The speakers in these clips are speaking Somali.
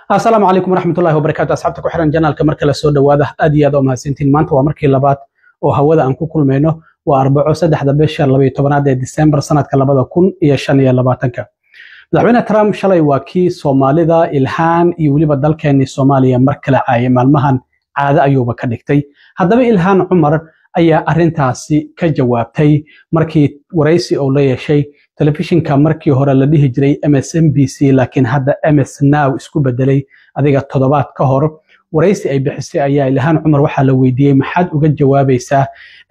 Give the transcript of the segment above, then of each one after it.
السلام عليكم ورحمة الله وبركاته. أصحابتك وحرن جنال كمركز السود وهذا أدي هذا ما سنتين مانت ومركز لبات وهوذا أنكو كل منه وأربعة سدح دبشر لبي طبعا ديسمبر سنة كلبا كون يشان يلباتنك. مدحوينه ترامب شلay waa kii Soomaalida ilhaan iyo waliba dalkeena Soomaaliya markale ay maalmahan caada ayuuba ka dhigtay. Haddaba Ilhaan Cumar ayaa arintaasi ka jawaabtay markii waraysi oo la yeeshay telefishinka markii hore la dhihi jiray MSNBC laakiin hadda MS Now isku bedelay adiga toddobaad ka hor waraysi ay bixisay ayaa Ilhaan Cumar waxa la weydiiyay maxaad uga jawaabaysaa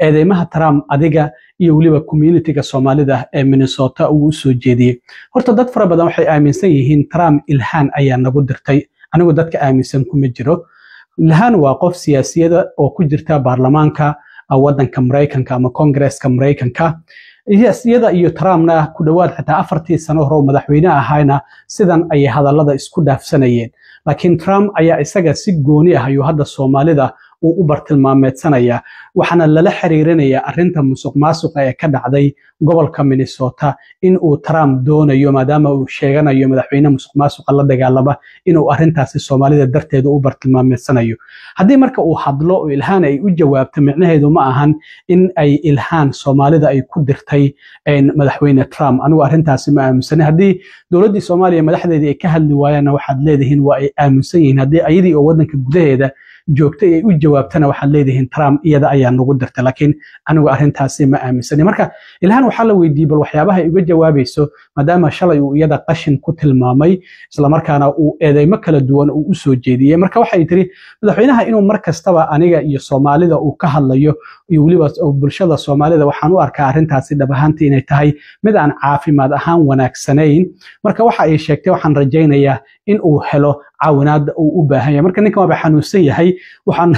eedeymaha Trump adiga iyo waliba community-ga Soomaalida ee Minnesota uu soo jeediyay. Horta dad fara badan waxay aaminsan yihiin Trump Ilhaan ayaa nagu dirtay, anigu dadka aaminsan kuma jiro. Ilhaan waa qof siyaasiyada oo ku jirta baarlamaanka waddanka Mareykanka ama Congress-ka Mareykanka. Iyada iyo Trumpna ku dhawaad xitaa 4 sano hore madaxweyne ahayna sidan ay hadallada isku dhaafsanayeen. Laakiin Trump ayaa isaga si gooni ah ayuu hadda Soomaalida u bartilmaameedsanaya waxaana lala xiriirinaya arinta musuqmaasuqa ee ka dhacday gobolka Minnesota in uu Trump doonayo maadaama uu sheeganayo madaxweyne musuqmaasuqa la dagaalama inuu arintaasi Soomaalida darteed u bartilmaameedsanayo. Haddii marka uu hadlo oo Ilhaan ay u jawaabto micnaheedu ma ahan in ay Ilhaan Soomaalida ay ku dirtay madaxweyne Trump. Anigu arintaasi ma aaminsan. Haddii dowladda Soomaaliya madaxdeedii ay ka hadli waayaan waxaad leedihiin waa ay aaminsan yihiin. Haddii ayadii oo waddanka gudaheeda joogtay ay u jawaabtana waxaad leedihiin Trump iyada ayaa nagu dirtay, laakiin anigu arintaasi ma aaminsan. Marka Ilhaan waxa la weydiiyay bal waxyaabaha ay uga jawaabayso maadaama shalay uu iyada qashin ku tilmaamay isla markaana uu eedeymo kala duwan u soo jeediyay. Marka waxay tiri madaxweynaha inuu mar kastaba aniga iyo Soomaalida uu ka hadlayo iyo waliba bulshada Soomaalida waxaan u arkaa arintaasi dhab ahaantii inay tahay mid aan caafimaad ahaan wanaagsanayn. Marka waxa ay sheegtay waxaan rajaynayaa in uu helo caawinaad uu u baahan yahay. Marka ninkan waa xanuunsan yahay waxaan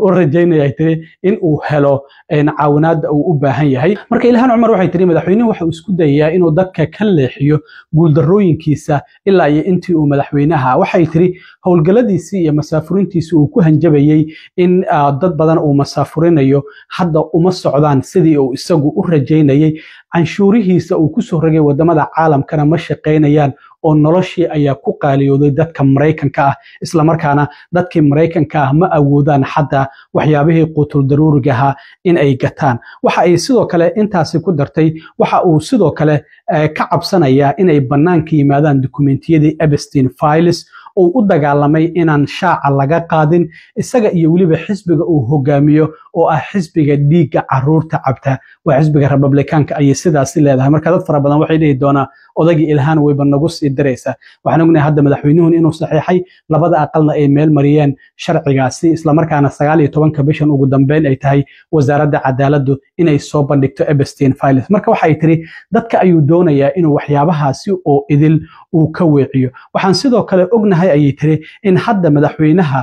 u rajaynayaa in uu helo caawinaad uu u baahan yahay. Marka Ilhaan Cumar waxay tiri madaxweynuhu waxa uu isku dayayaa inuu dadka ka leexiyo guuldarooyinkiisa ilaa iyo intii uu madaxweynaha. Waxay tiri howlgaladiisii iyo masaafurintiisii uu ku hanjabayay in dad badan uu masaafurinayo hadda uma socdaan sidii uu isagu u rajaynayay. canshuurihiisa uu ku soo rogay wadamada caalamkana ma shaqeynayaan oo noloshii ayaa ku qaaliyooday dadka Mareykanka ah isla markaana dadkii Mareykanka ah ma awoodaan xataa waxyaabihii qutul daruuriga in ay gataan. Waxa ay sidoo kale intaasi ku dartay waxa uu sidoo kale ka cabsanaya inay banaanka yimaadaan dokumentiyadii Epstein files oo u dagaalamay inaan shaaca laga qaadin isaga iyo waliba xisbiga uu hogaamiyo oo ah xisbiga dhiigga caruurta cabta waa xisbiga Republicanka ay sidaas leedahay. Marka dad fara badan waxay leeyihiin doona odagii Ilhaan wayba nagu sii diraysa. Waxaan ognahay hadda madaxweynuhu inuu saxiixay labada aqalna ay meel mariyeen sharcigaasi isla markaana 19 bishan ugu dambeyn ay tahay wasaaradda cadaaladdu inay soo bandhigto Epstein files. Marka waxa ay tiri dadka ayuu doonayaa inuu waxyaabahaasi oo idil uu ka weeciyo. Waxaan sidoo kale ognahay ayay tiri in hadda madaxweynaha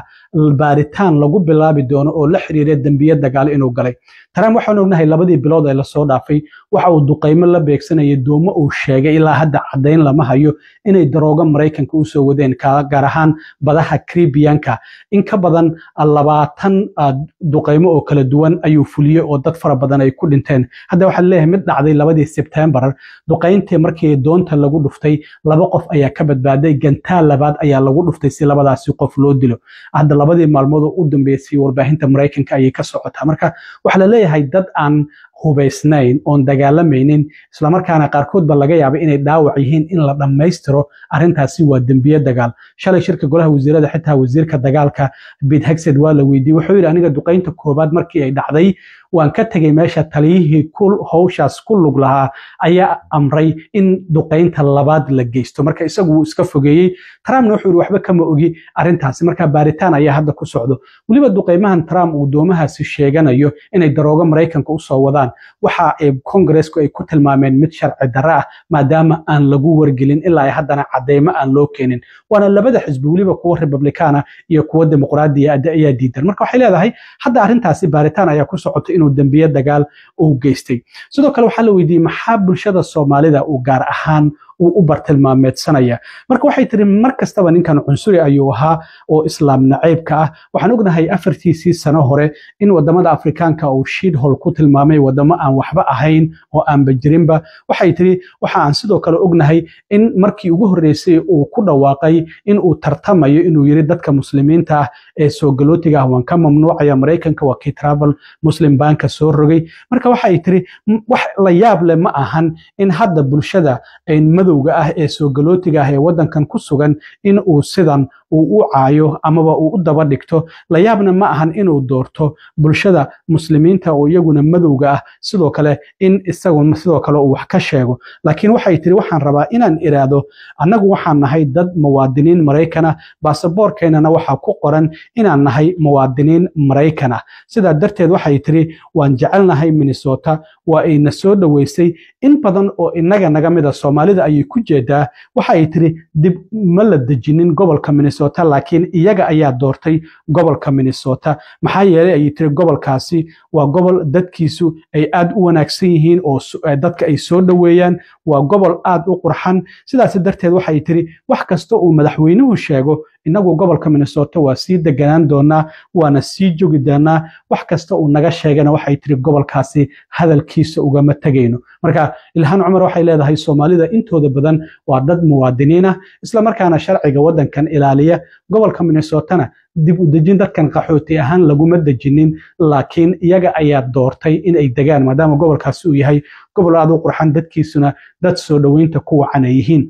baaritaan lagu bilaabi doono oo la xiriiray dambiye dagaal inuu galay. Trump waxaan ognahay labadii bilood ee la soo dhaafay waxa uu duqeymo la beegsanayay doomo uu sheegay ilaa hadda cadeyn lama hayo inay darooga Mareykanka u soo wadeen gaar ahaan badaha Caribbean-ka. In ka badan 20 duqeymo oo kala duwan ayuu fuliyay oo dad fara badan ay ku dhinteen. Hadda waxa leeyahay mid dhacday 2 September duqeyntii markii doonta lagu dhuftay 2 qof ayaa ka badbaaday, gantaal labaad ayaa lagu dhuftay si labadaasi qof loo dilo. Hadda labadii maalmood u dambeysay warbaahinta Mareykanka ayay ka socotaa. Marka waxa la leeyahay dad aan hubaysnayn oon dagaalamaynin isla markaana qaarkood ba laga yaabay inay dhaawac yihiin in la dhameystiro arintaasi waa dambiye dagaal. Shalay shirka golaha wasiirada xitaa wasiirka dagaalka Pete Hegseth waa la weydiiyay wuxuu yiri aniga duqeynta koobaad markii ay dhacday waan ka tagay meesha taliyihii howshaas ku lug lahaa ayaa amray in duqeynta labaad la geysto. Marka isagu uu iska fogeeyay. Trumpna wuxuu yiri waxba kama ogi arintaasi. Marka baaritaan ayaa hadda ku socdo. Waliba duqeymahan Trump uu doomahaasi sheeganayo inay darooga Mareykanka u soo wadaan waxa ay Congress-ku ay ku tilmaameen mid sharci darro ah maadaama aan lagu wargelin ilaa ay haddana cadeymo aan loo keenin. Waana labada xisbi waliba kuwa Republicana iyo kuwa Dimuqraadiga ayaa diidan. Marka waxay leedahay hadda arintaasi baaritaan ayaa ku socota inuu dambiye dagaal uu geystay. Sidoo kale waxa la weydiiyay maxaa bulshada Soomaalida uu gaar ahaan u bartilmaameedsanaya marka waxay tiri mar kastaba ninkan cunsuri ayuu ahaa oo islaam naceebka ah waxaan ognahay afartiisii sano hore in wadamada Afrikaanka uu shidhol ku tilmaamay wadamo aan waxba ahayn oo aan bajirinba waxay tiri waxa aan sidoo kale ognahay in markii ugu horeysay uu ku dhawaaqay in uu tartamayo inuu yiri dadka muslimiinta ah ee soo galootiga ah waan ka mamnuucaya Mareykanka waa kii travel muslim banka soo rogay marka waxay tiri wax la yaab leh ma ahan in hadda bulshada ay madowga ah ee soo galootiga ah ee wadankan ku sugan in uu sidan uu u caayo amaba uu u daba dhigto la yaabna ma ahan inuu doorto bulshada muslimiinta oo iyaguna madowga ah sidoo kale in isagu sidoo kale uu wax ka sheego laakiin waxay tiri waxaan rabaa inaan iraado annagu waxaan nahay dad muwaadiniin Mareykana baasaboorkeena waxa ku qoran inaan nahay muwaadiniin Mareykana sida darteed waxay tiri waan jecelnahay Minnesota waa ay na soo dhaweysay in badan oo inaga naga mid ah Soomaalida ay ku jeedaa waxay tiri dib ma la dejinin gobolka Minnesota laakiin iyaga ayaa doortay gobolka Minnesota maxaa yeelay ay tiri gobolkaasi waa gobol dadkiisu ay aad u wanaagsan yihiin oo dadka ay soo dhaweeyaan waa gobol aad u qurxan sidaas darteed waxay tiri wax kasta oo madaxweynuhu sheego inagu gobolka Minnesota waa sii deganaan doonaa waana sii joogi doonaa wax kasta oo naga sheegana waxay tiri gobolkaasi hadalkiisa ugama tagayno marka Ilhaan Cumar waxay leedahay Soomaalida intooda badan waa dad muwaadiniin ah isla markaana sharciga wadankan ilaaliya gobolka Minnesota dib u dejin dadkan qaxooti ahaan laguma dejinin laakiin iyaga ayaa doortay in ay degaan maadaama gobolkaasi uu yahay gobol aad u qurxan dadkiisuna dad soo dhaweynta ku wacan ay yihiin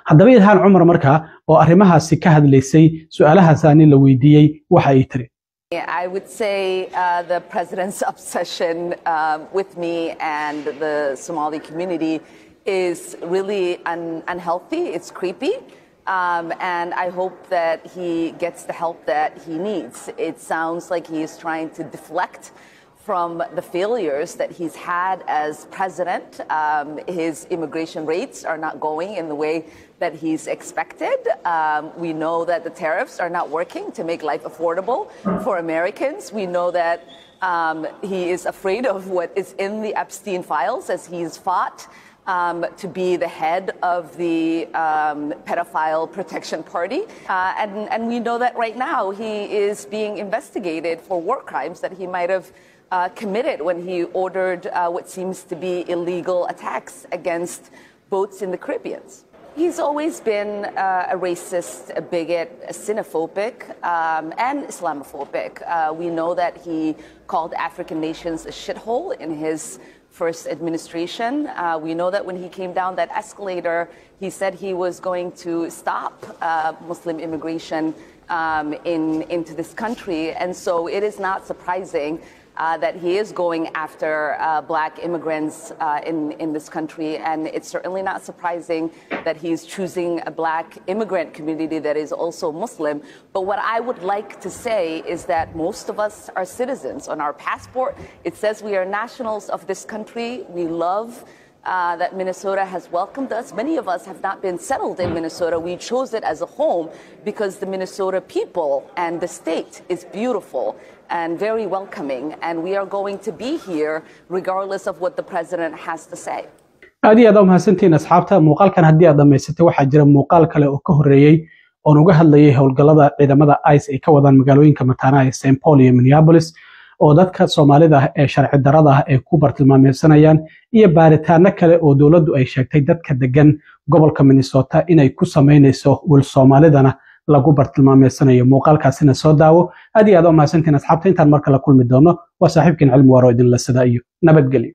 haddaba Ilhaan Cumar marka oo arrimahaasi ka hadlaysay su'aalahaasani la weydiiyay waxa ay tiri I would say the president's obsession with me and the Somali community is really unhealthy. It's creepy. And I hope that he gets the help that he needs. It sounds like he is trying to deflect from the failures that he's had as president. His immigration rates are not going in the way that he's expected. We know that the tariffs are not working to make life affordable for Americans. We know that he is afraid of what is in the Epstein files as he's fought to be the head of the pedophile protection party. And we know that right now he is being investigated for war crimes that he might have committed when he ordered what seems to be illegal attacks against boats in the Caribbean. He's always been a racist, a bigot, a xenophobic, and Islamophobic. We know that he called African nations a shithole in his first administration. We know that when he came down that escalator, he said he was going to stop Muslim immigration into this country. And so it is not surprising that he is going after black immigrants in this country. And it's certainly not surprising that he's choosing a black immigrant community that is also Muslim. But what I would like to say is that most of us are citizens. On our passport, it says we are nationals of this country. We love that Minnesota has welcomed us. Many of us have not been settled in Minnesota. We chose it as a home because the Minnesota people and the state is beautiful and very welcoming. And we are going to be here regardless of what the president has to say. aad u mahadsantiin asxaabta muuqaalkan haddii aad dhamaysatay waxaa jira muuqaal kale oo ka horeeyay oo uga hadlayay howlgallada ciidamada ICE ay ka wadaan magaalooyinka mataanaha ee St. Paul iyo Minneapolis oo dadka Soomaalida ah ee sharci darrada ah ay ku bartilmaameedsanayaan iyo baaritaano kale oo dawladdu ay sheegtay dadka degan gobolka Minnesota inay ku sameynayso wal Soomaalidana lagu bartilmaameedsanayo muuqaalkaasina soo daawo aad u mahadsantiin asxaabta intaan marka la kulmi doono waa saaxiibkeen Cilmi Waaro idin la sida iyo nabadgelyo